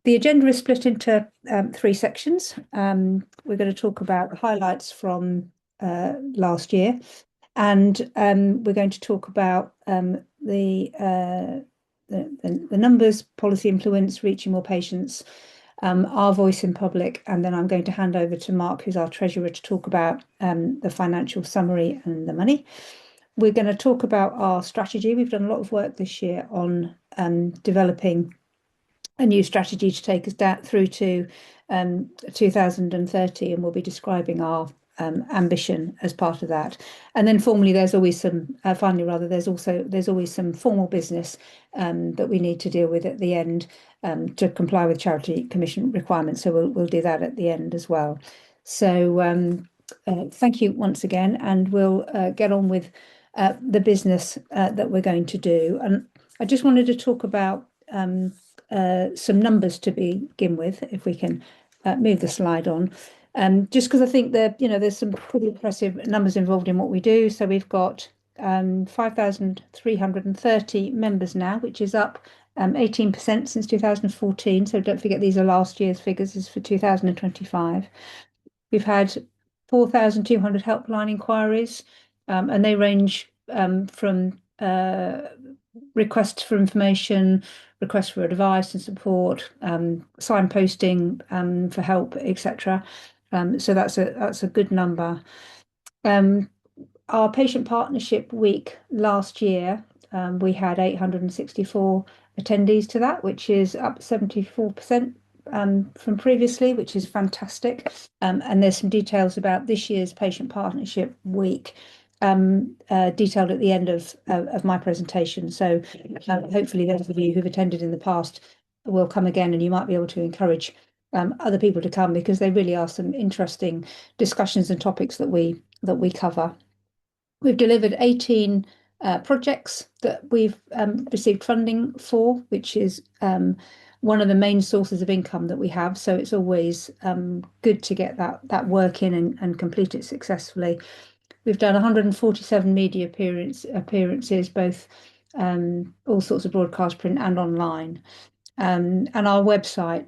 The agenda is split into three sections. We're going to talk about the highlights from last year, and we're going to talk about the numbers, policy influence, reaching more patients, our voice in public, and then I'm going to hand over to Mark, who's our treasurer, to talk about the financial summary and the money. We're going to talk about our strategy. We've done a lot of work this year on developing a new strategy to take us through to 2030, and we'll be describing our ambition as part of that. And then formally, there's always some there's always some formal business that we need to deal with at the end to comply with Charity Commission requirements. So we'll do that at the end as well. So thank you once again, and we'll get on with the business that we're going to do. And I just wanted to talk about some numbers to begin with, if we can move the slide on. Just because I think that, there's some pretty impressive numbers involved in what we do. So we've got 5,330 members now, which is up 18% since 2014. So don't forget, these are last year's figures, this is for 2025. We've had 4,200 helpline inquiries, and they range from requests for information, requests for advice and support, signposting for help, etc. So that's a good number. Our patient partnership week last year, we had 864 attendees to that, which is up 74% from previously, which is fantastic. And there's some details about this year's patient partnership week detailed at the end of my presentation. So hopefully those of you who've attended in the past will come again, and you might be able to encourage other people to come, because they really are some interesting discussions and topics that we cover. We've delivered 18 projects that we've received funding for, which is one of the main sources of income that we have. So it's always good to get that work in and complete it successfully. We've done 147 media appearances, both all sorts of broadcast, print and online. And our website,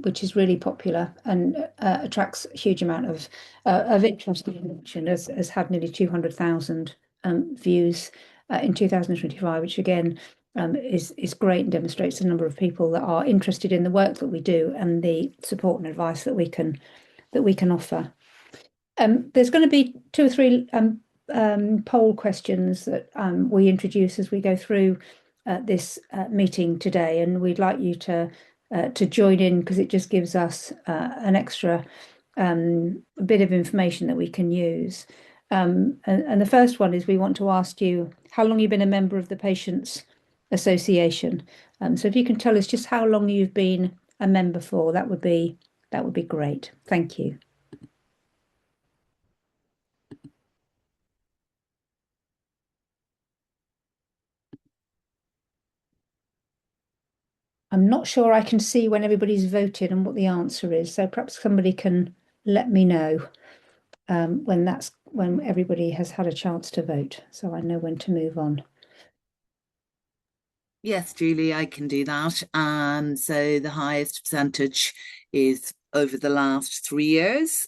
which is really popular and attracts a huge amount of interest and has had nearly 200,000 views in 2025, which again is great and demonstrates the number of people that are interested in the work that we do and the support and advice that we can offer. There's going to be 2 or 3 poll questions that we introduce as we go through this meeting today, and we'd like you to join in, because it just gives us an extra bit of information that we can use. And the first one is, we want to ask you how long you've been a member of the Patients Association. So if you can tell us just how long you've been a member for, that would be great. Thank you. I'm not sure I can see when everybody's voted and what the answer is, so perhaps somebody can let me know when everybody has had a chance to vote, so I know when to move on. Yes, Julie, I can do that. So the highest percentage is over the last 3 years,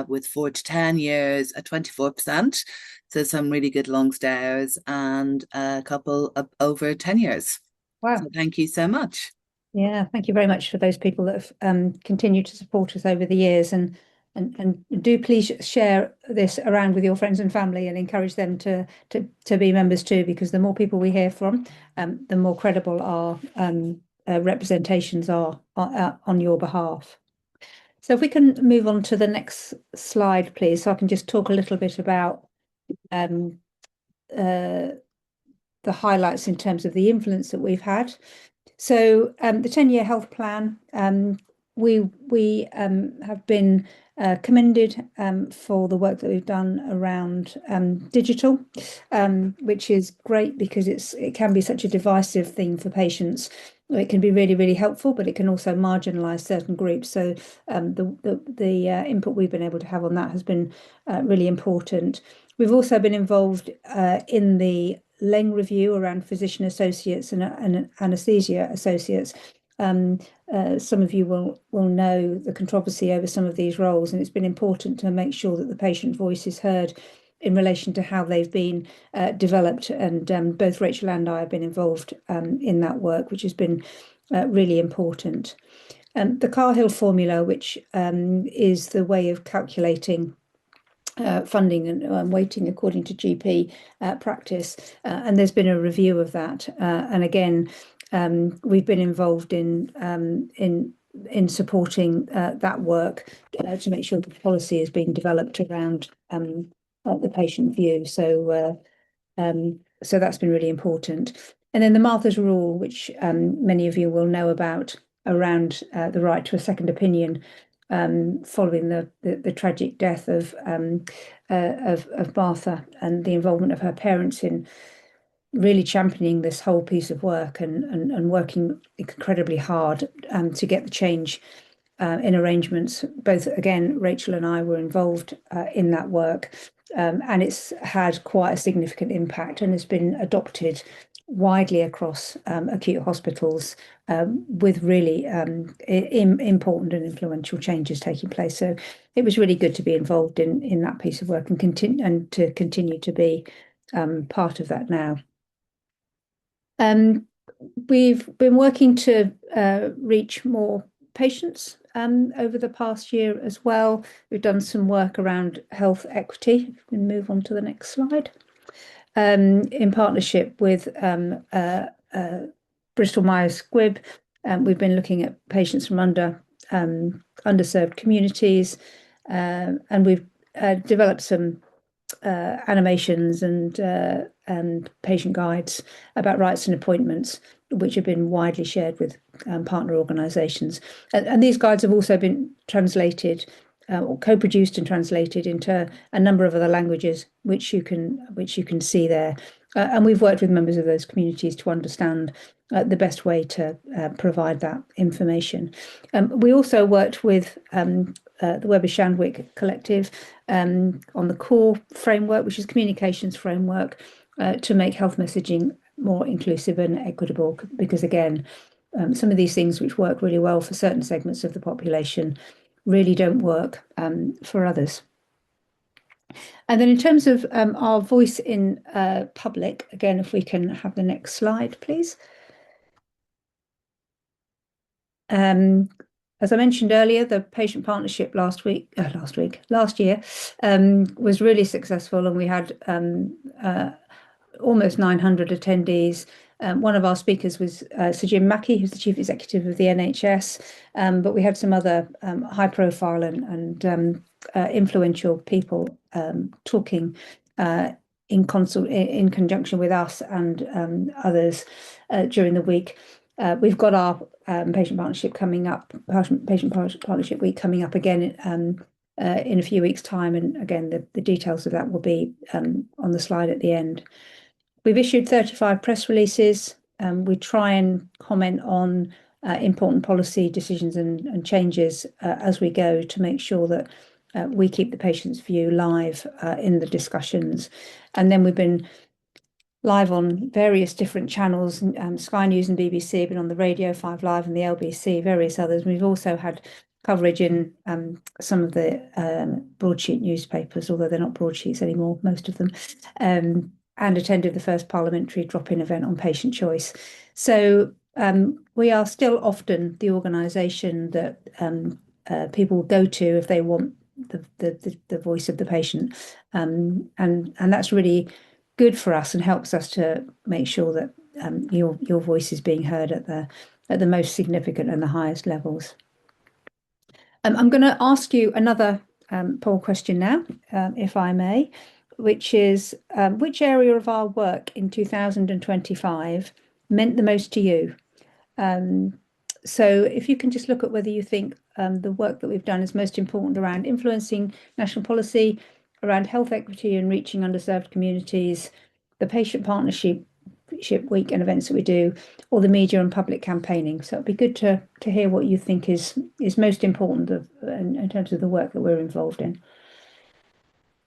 with 4 to 10 years at 24%. So some really good long stays, and a couple of over 10 years. Wow. So thank you so much. Yeah, thank you very much for those people that have continued to support us over the years, and do please share this around with your friends and family and encourage them to be members too, because the more people we hear from, the more credible our representations are on your behalf. So if we can move on to the next slide, please, so I can just talk a little bit about the highlights in terms of the influence that we've had. So the 10-year health plan, we have been commended for the work that we've done around digital, which is great, because it can be such a divisive thing for patients. It can be really, really helpful, but it can also marginalise certain groups. So the input we've been able to have on that has been really important. We've also been involved in the Leng review around physician associates and anaesthesia associates, some of you will know the controversy over some of these roles, and it's been important to make sure that the patient voice is heard in relation to how they've been developed. And both Rachel and I have been involved in that work, which has been really important. The Cahill formula, which is the way of calculating funding and weighting according to GP practice, and there's been a review of that. And again, we've been involved in supporting that work to make sure the policy is being developed around the patient view. So that's been really important. And then the Martha's Rule, which many of you will know about, around the right to a second opinion following the tragic death of Martha, and the involvement of her parents in really championing this whole piece of work and working incredibly hard to get the change in arrangements. Both, again, Rachel and I were involved in that work, and it's had quite a significant impact and has been adopted widely across acute hospitals with really important and influential changes taking place. So it was really good to be involved in that piece of work and to continue to be part of that now. We've been working to reach more patients over the past year as well. We've done some work around health equity. We can move on to the next slide. In partnership with Bristol Myers Squibb, we've been looking at patients from underserved communities, and we've developed some animations and patient guides about rights and appointments, which have been widely shared with partner organisations. And these guides have also been translated or co-produced and translated into a number of other languages, which you can see there. And we've worked with members of those communities to understand the best way to provide that information. We also worked with the Weber Shandwick Collective on the core framework, which is communications framework, to make health messaging more inclusive and equitable, because again, some of these things which work really well for certain segments of the population really don't work for others. And then in terms of our voice in public, again, if we can have the next slide, please. As I mentioned earlier, the patient partnership last year was really successful, and we had almost 900 attendees. One of our speakers was Sir Jim Mackey, who's the Chief Executive of the NHS, but we had some other high profile and influential people talking in conjunction with us and others during the week. We've got our patient partnership partnership week coming up again in a few weeks' time, and again the details of that will be on the slide at the end. We've issued 35 press releases. We try and comment on important policy decisions and changes as we go, to make sure that we keep the patient's view live in the discussions. And then we've been live on various different channels. Sky News and BBC have been on the radio, 5 Live and the LBC, various others. We've also had coverage in some of the broadsheet newspapers, although they're not broadsheets anymore, most of them, and attended the first parliamentary drop-in event on patient choice. So we are still often the organisation that people go to if they want the voice of the patient, and that's really good for us and helps us to make sure that your voice is being heard at the most significant and the highest levels. I'm going to ask you another poll question now, if I may, which is which area of our work in 2025 meant the most to you? So if you can just look at whether you think the work that we've done is most important around influencing national policy, around health equity and reaching underserved communities, the patient partnership week and events that we do, or the media and public campaigning. So it'd be good to hear what you think is most important in terms of the work that we're involved in.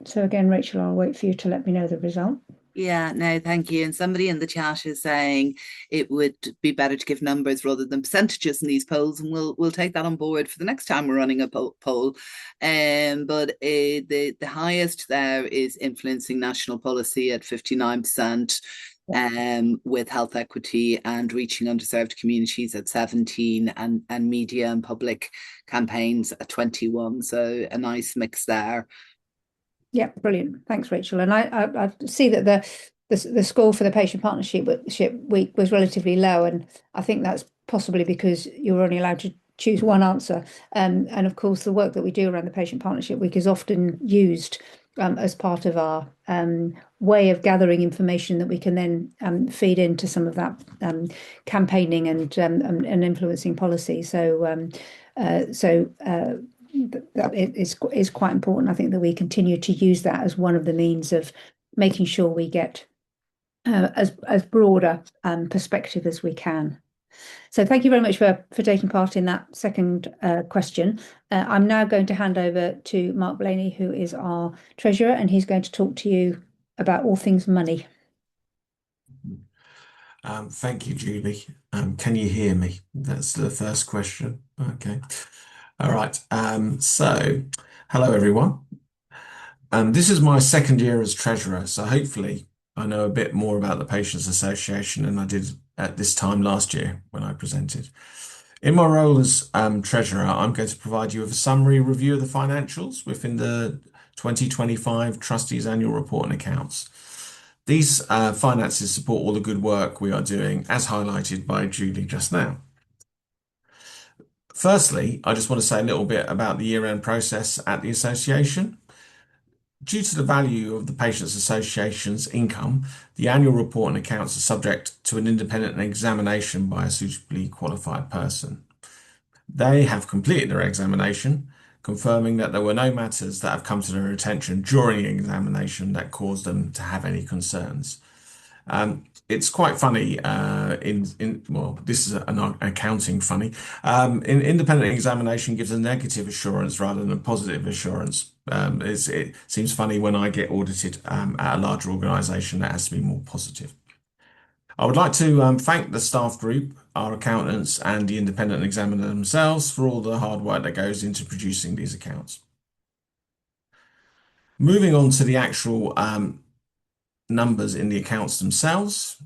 So again, Rachel, I'll wait for you to let me know the result. Yeah, no, thank you. And somebody in the chat is saying it would be better to give numbers rather than percentages in these polls, and we'll take that on board for the next time we're running a poll. But the highest there is influencing national policy at 59%. With health equity and reaching underserved communities at 17, and media and public campaigns at 21. So a nice mix there. Yeah, brilliant. Thanks, Rachel. And I see that the score for the patient partnership week was relatively low, and I think that's possibly because you were only allowed to choose one answer. And of course, the work that we do around the patient partnership week is often used as part of our way of gathering information that we can then feed into some of that campaigning and influencing policy. That is quite important. I think that we continue to use that as one of the means of making sure we get as broader perspective as we can. So thank you very much for taking part in that second question. I'm now going to hand over to Mark Blaney, who is our treasurer, and he's going to talk to you about all things money. Thank you, Julie. Can you hear me? That's the first question. Okay. All right. So hello, everyone. This is my second year as treasurer, so hopefully I know a bit more about the Patients Association than I did at this time last year when I presented. In my role as treasurer, I'm going to provide you with a summary review of the financials within the 2025 Trustees Annual Report and Accounts. These finances support all the good work we are doing, as highlighted by Julie just now. Firstly, I just want to say a little bit about the year-end process at the association. Due to the value of the Patients Association's income, the annual report and accounts are subject to an independent examination by a suitably qualified person. They have completed their examination, confirming that there were no matters that have come to their attention during the examination that caused them to have any concerns. It's quite funny. Well, this is an accounting funny. In independent examination gives a negative assurance rather than a positive assurance. It seems funny when I get audited at a larger organisation that has to be more positive. I would like to thank the staff group, our accountants, and the independent examiner themselves for all the hard work that goes into producing these accounts. Moving on to the actual numbers in the accounts themselves.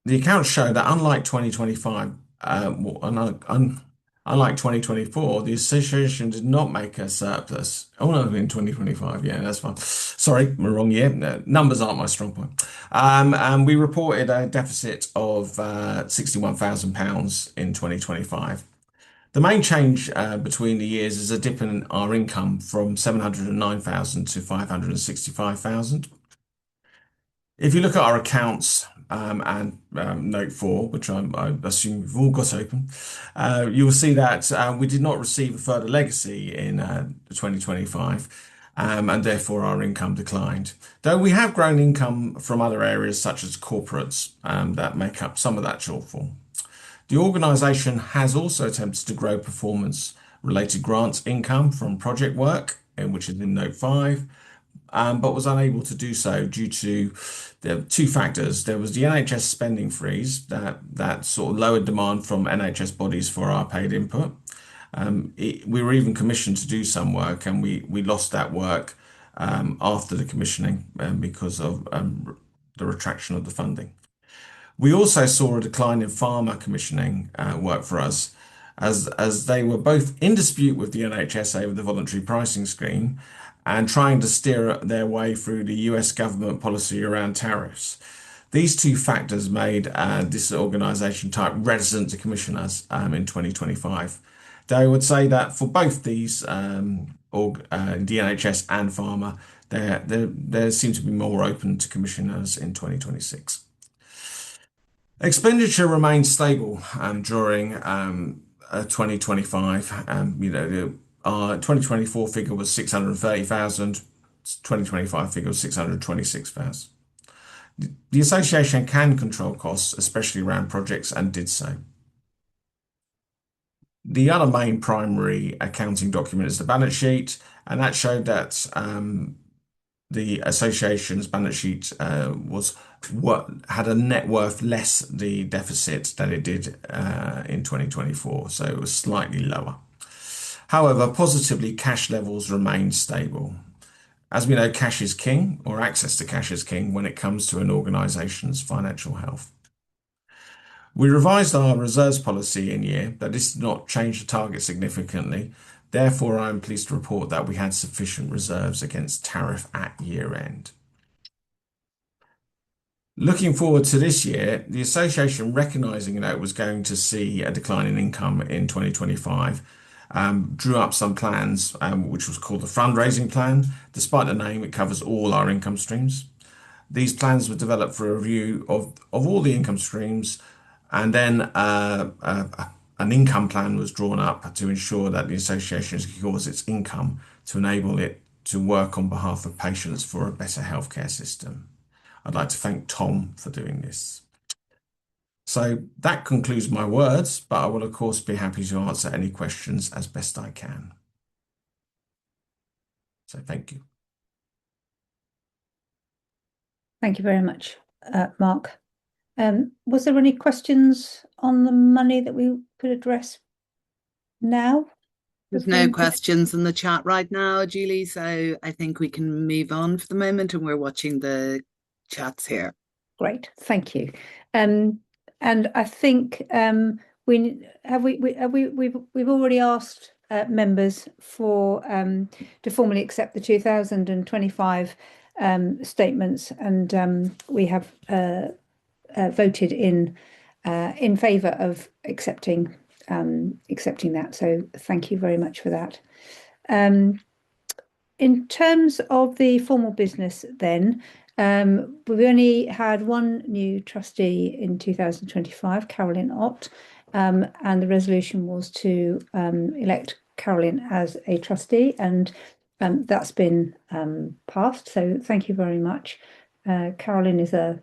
The accounts show that unlike 2025, unlike 2024, the association did not make a surplus. Oh no, in 2025, yeah, that's fine. Sorry, wrong year. Numbers aren't my strong point. And we reported a deficit of £61,000 in 2025. The main change between the years is a dip in our income from 709,000 to 565,000. If you look at our accounts and note 4, which I assume you've all got open, you will see that we did not receive a further legacy in 2025, and therefore our income declined. Though we have grown income from other areas such as corporates that make up some of that shortfall. The organisation has also attempted to grow performance-related grants income from project work, which is in note 5, but was unable to do so due to the two factors. There was the NHS spending freeze that sort of lowered demand from NHS bodies for our paid input. We were even commissioned to do some work, and we lost that work after the commissioning because of the retraction of the funding. We also saw a decline in pharma commissioning work for us, as they were both in dispute with the NHS over the voluntary pricing scheme and trying to steer their way through the US government policy around tariffs. These two factors made this organisation type reticent to commission us in 2025. Though I would say that for both these, the NHS and pharma, they seem to be more open to commission us in 2026. Expenditure remained stable during 2025. Our 2024 figure was 630,000. 2025 figure was 626,000. The association can control costs, especially around projects, and did so. The other main primary accounting document is the balance sheet, and that showed that the association's balance sheet had a net worth less the deficit than it did in 2024, so it was slightly lower. However, positively, cash levels remained stable. As we know, cash is king, or access to cash is king, when it comes to an organisation's financial health. We revised our reserves policy in year, but this did not change the target significantly. Therefore, I am pleased to report that we had sufficient reserves against tariff at year end. Looking forward to this year, the association, recognising that it was going to see a decline in income in 2025, drew up some plans, which was called the fundraising plan. Despite the name, it covers all our income streams. These plans were developed for a review of all the income streams, and then an income plan was drawn up to ensure that the association secures its income to enable it to work on behalf of patients for a better healthcare system. I'd like to thank Tom for doing this. So that concludes my words, but I will of course be happy to answer any questions as best I can. So thank you. Thank you very much, Mark. Was there any questions on the money that we could address now? There's no questions in the chat right now, Julie, so I think we can move on for the moment, and we're watching the chats here. Great, thank you. And I think we've already asked members to formally accept the 2025 statements, and we have voted in favour of accepting that. So thank you very much for that. In terms of the formal business, then we've only had one new trustee in 2025, Carolyn Ott, and the resolution was to elect Carolyn as a trustee, and that's been passed. So thank you very much. Carolyn is a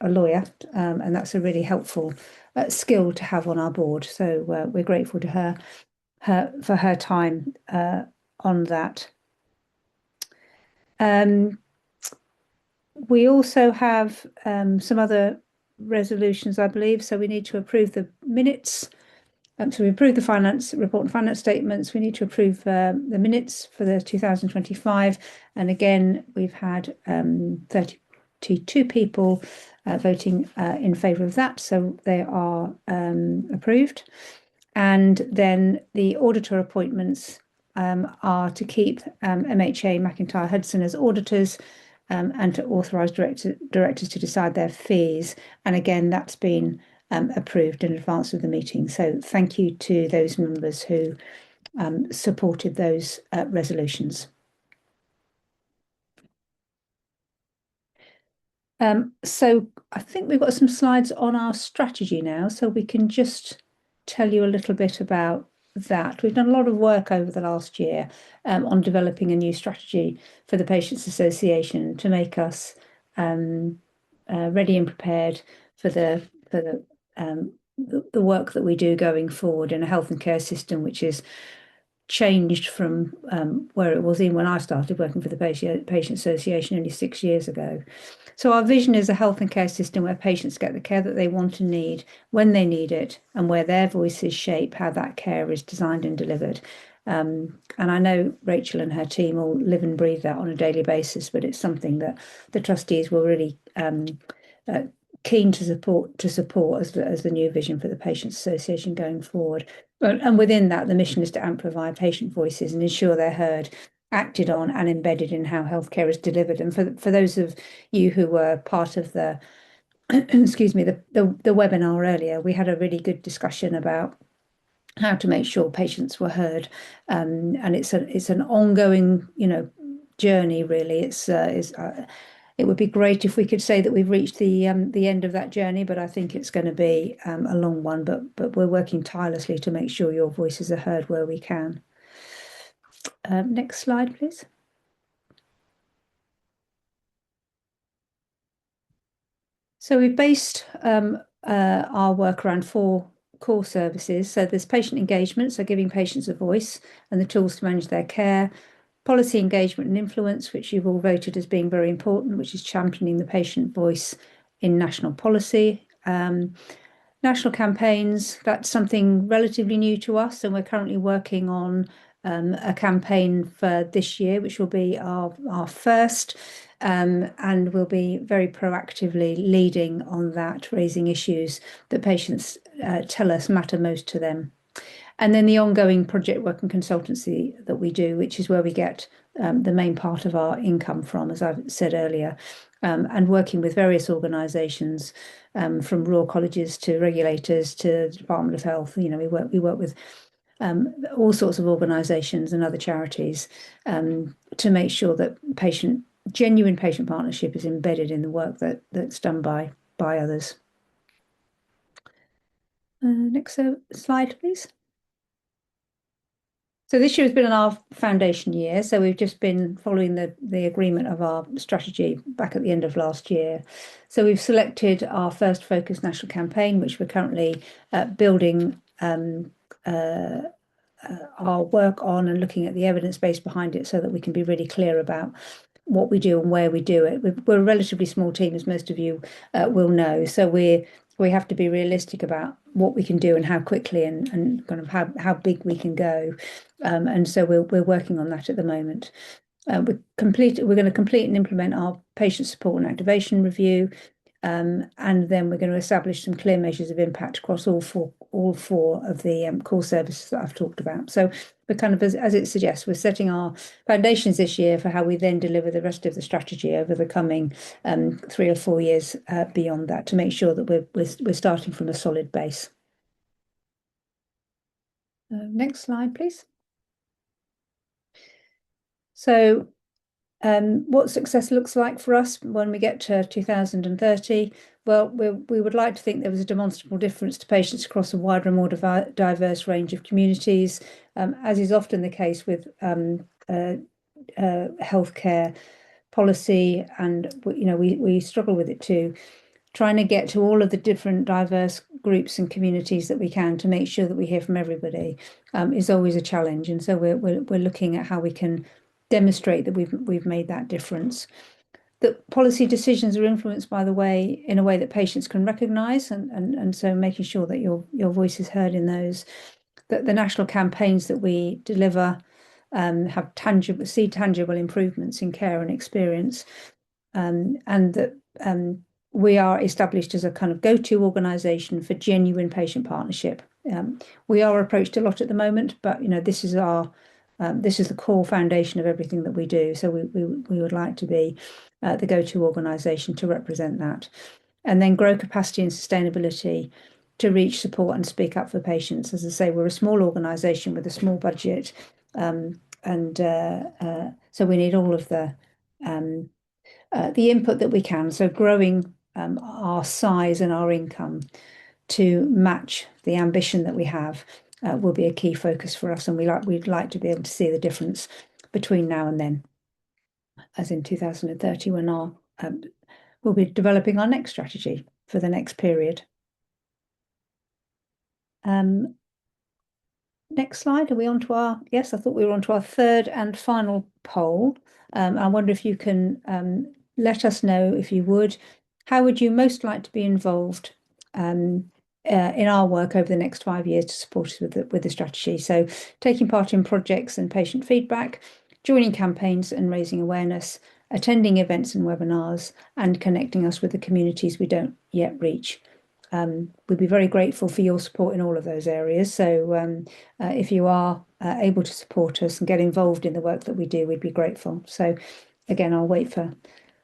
lawyer, and that's a really helpful skill to have on our board. So we're grateful to her for her time on that. We also have some other resolutions, I believe. So we need to approve the minutes. So we approve the finance report and finance statements. We need to approve the minutes for the 2025. And again, we've had 32 people voting in favour of that. So they are approved. And then the auditor appointments are to keep MHA McIntyre Hudson as auditors, and to authorise directors to decide their fees. And again, that's been approved in advance of the meeting. So thank you to those members who supported those resolutions. So I think we've got some slides on our strategy now, so we can just tell you a little bit about that. We've done a lot of work over the last year on developing a new strategy for the Patients Association to make us ready and prepared for the work that we do going forward in a health and care system which is changed from where it was in when I started working for the Patient Association only 6 years ago. So our vision is a health and care system where patients get the care that they want and need when they need it, and where their voices shape how that care is designed and delivered. And I know Rachel and her team all live and breathe that on a daily basis, but it's something that the trustees were really keen to support as the new vision for the Patients Association going forward. And within that, the mission is to amplify patient voices and ensure they're heard, acted on, and embedded in how healthcare is delivered. And for those of you who were part of the excuse me, the webinar earlier, we had a really good discussion about how to make sure patients were heard, and it's an ongoing journey really. It would be great if we could say that we've reached the end of that journey, but I think it's going to be a long one. But we're working tirelessly to make sure your voices are heard where we can. Next slide, please. So we've based our work around 4 core services. So there's patient engagement, so giving patients a voice and the tools to manage their care. Policy engagement and influence, which you've all voted as being very important, which is championing the patient voice in national policy. National campaigns, that's something relatively new to us, and we're currently working on a campaign for this year, which will be our first, and we'll be very proactively leading on that, raising issues that patients tell us matter most to them. And then the ongoing project work and consultancy that we do, which is where we get the main part of our income from, as I've said earlier, and working with various organisations, from Royal Colleges to regulators to the Department of Health. You know, we work with all sorts of organisations and other charities to make sure that genuine patient partnership is embedded in the work that's done by others. Next slide, please. So this year has been our foundation year. So we've just been following the agreement of our strategy back at the end of last year. So we've selected our first focused national campaign, which we're currently building our work on and looking at the evidence base behind it so that we can be really clear about what we do and where we do it. We're a relatively small team, as most of you will know. So we have to be realistic about what we can do and how quickly and kind of how big we can go. And so we're working on that at the moment. We're going to complete and implement our patient support and activation review, and then we're going to establish some clear measures of impact across all four of the core services that I've talked about. So we're kind of, as it suggests, we're setting our foundations this year for how we then deliver the rest of the strategy over the coming 3 or 4 years beyond that, to make sure that we're starting from a solid base. Next slide, please. So what success looks like for us when we get to 2030? Well, we would like to think there was a demonstrable difference to patients across a wider and more diverse range of communities, as is often the case with healthcare policy, and we struggle with it too. Trying to get to all of the different diverse groups and communities that we can to make sure that we hear from everybody is always a challenge, and so we're looking at how we can demonstrate that we've made that difference. That policy decisions are influenced in a way that patients can recognise, and so making sure that your voice is heard in those. That the national campaigns that we deliver have tangible improvements in care and experience, and that we are established as a kind of go-to organisation for genuine patient partnership. We are approached a lot at the moment, but this is the core foundation of everything that we do. So we would like to be the go-to organisation to represent that, and then grow capacity and sustainability to reach, support and speak up for patients. As I say, we're a small organisation with a small budget, and so we need all of the input that we can. So growing our size and our income to match the ambition that we have will be a key focus for us, and we'd like to be able to see the difference between now and then, as in 2030, when we'll be developing our next strategy for the next period. Next slide. Are we on to our? Yes, I thought we were on to our third and final poll. I wonder if you can let us know, if you would, how would you most like to be involved in our work over the next 5 years to support us with the strategy? So taking part in projects and patient feedback, joining campaigns and raising awareness, attending events and webinars, and connecting us with the communities we don't yet reach. We'd be very grateful for your support in all of those areas. So if you are able to support us and get involved in the work that we do, we'd be grateful. So again, I'll wait for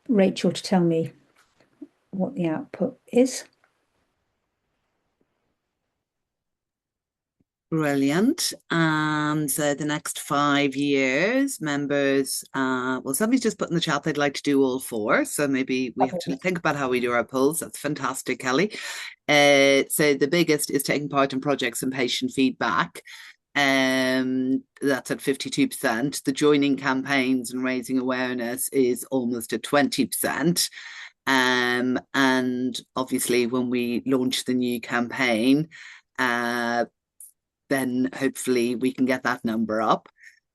Rachel to tell me what the output is. Brilliant. And so the next 5 years, members, well, somebody's just put in the chat they'd like to do all 4. So maybe we have to think about how we do our polls. That's fantastic, Kelly. So the biggest is taking part in projects and patient feedback. That's at 52%. The joining campaigns and raising awareness is almost at 20%. And obviously when we launch the new campaign, then hopefully we can get that number up.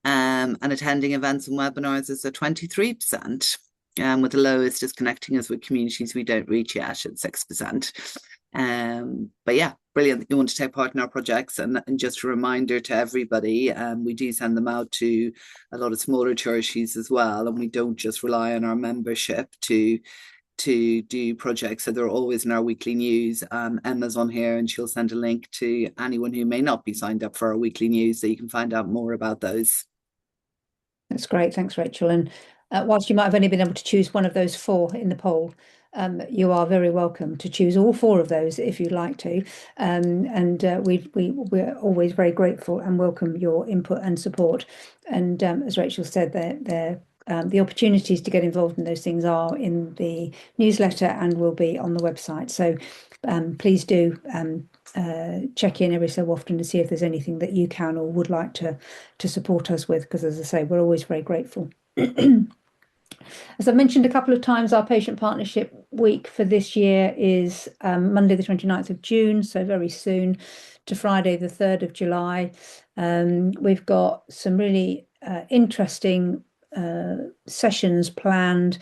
and attending events and webinars is at 23%. With the lowest is connecting us with communities we don't reach yet at 6%. But yeah, brilliant that you want to take part in our projects. And just a reminder to everybody, we do send them out to a lot of smaller charities as well. And we don't just rely on our membership to do projects. So they're always in our weekly news. Emma's on here and she'll send a link to anyone who may not be signed up for our weekly news so you can find out more about those. That's great. Thanks, Rachel. And whilst you might have only been able to choose one of those 4 in the poll, you are very welcome to choose all 4 of those if you'd like to. We're always very grateful and welcome your input and support. And as Rachel said, the opportunities to get involved in those things are in the newsletter and will be on the website. So please do check in every so often to see if there's anything that you can or would like to support us with, because as I say, we're always very grateful. As I mentioned a couple of times, our Patient Partnership Week for this year is Monday the 29th of June, so very soon, to Friday the 3rd of July. We've got some really interesting sessions planned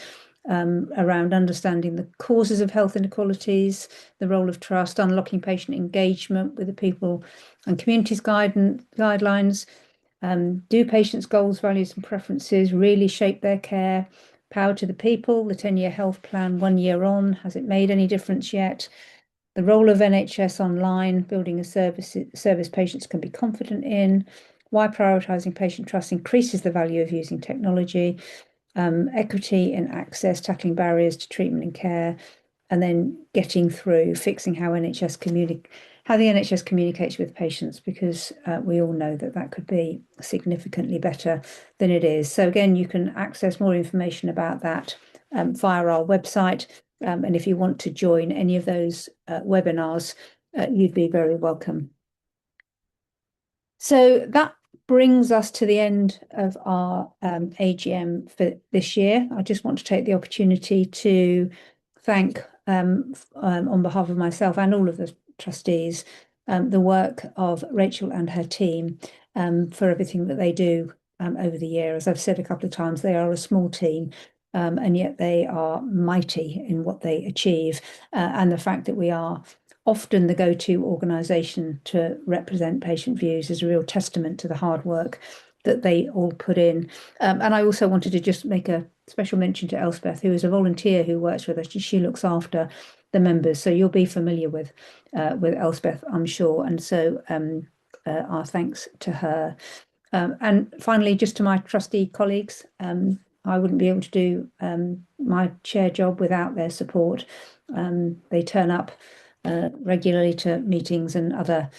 around understanding the causes of health inequalities, the role of trust, unlocking patient engagement with the people and communities guidelines. Do patients' goals, values and preferences really shape their care? Power to the people, the 10-year health plan 1 year on, has it made any difference yet? The role of NHS online, building a service patients can be confident in. Why prioritising patient trust increases the value of using technology. Equity in access, tackling barriers to treatment and care, and then getting through fixing how the NHS communicates with patients, because we all know that could be significantly better than it is. So again, you can access more information about that via our website. And if you want to join any of those webinars, you'd be very welcome. So that brings us to the end of our AGM for this year. I just want to take the opportunity to thank, on behalf of myself and all of the trustees, the work of Rachel and her team for everything that they do over the year. As I've said a couple of times, they are a small team, and yet they are mighty in what they achieve. And the fact that we are often the go-to organisation to represent patient views is a real testament to the hard work that they all put in. And I also wanted to just make a special mention to Elspeth, who is a volunteer who works with us. She looks after the members, so you'll be familiar with Elspeth, I'm sure. And so our thanks to her. And finally, just to my trustee colleagues, I wouldn't be able to do my chair job without their support. They turn up regularly to meetings and other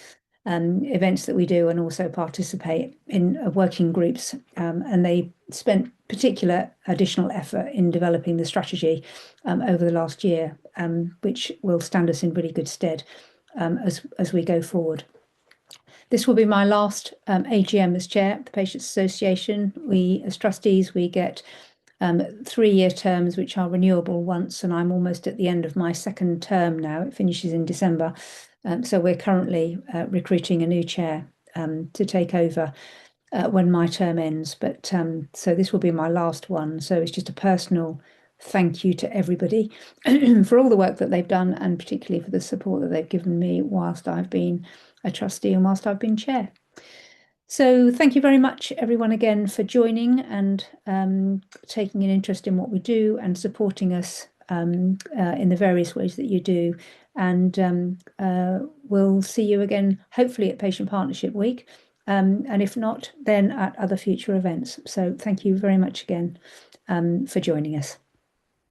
events that we do, and also participate in working groups, and they spent particular additional effort in developing the strategy over the last year, which will stand us in really good stead as we go forward. This will be my last AGM as chair of the Patients Association. We, as trustees, we get 3-year terms which are renewable once, and I'm almost at the end of my 2nd term now. It finishes in December. So we're currently recruiting a new chair to take over when my term ends. But so this will be my last one. So it's just a personal thank you to everybody for all the work that they've done, and particularly for the support that they've given me whilst I've been a trustee and whilst I've been chair. So thank you very much, everyone, again for joining and taking an interest in what we do and supporting us in the various ways that you do. And we'll see you again, hopefully at Patient Partnership Week, and if not, then at other future events. So thank you very much again for joining us.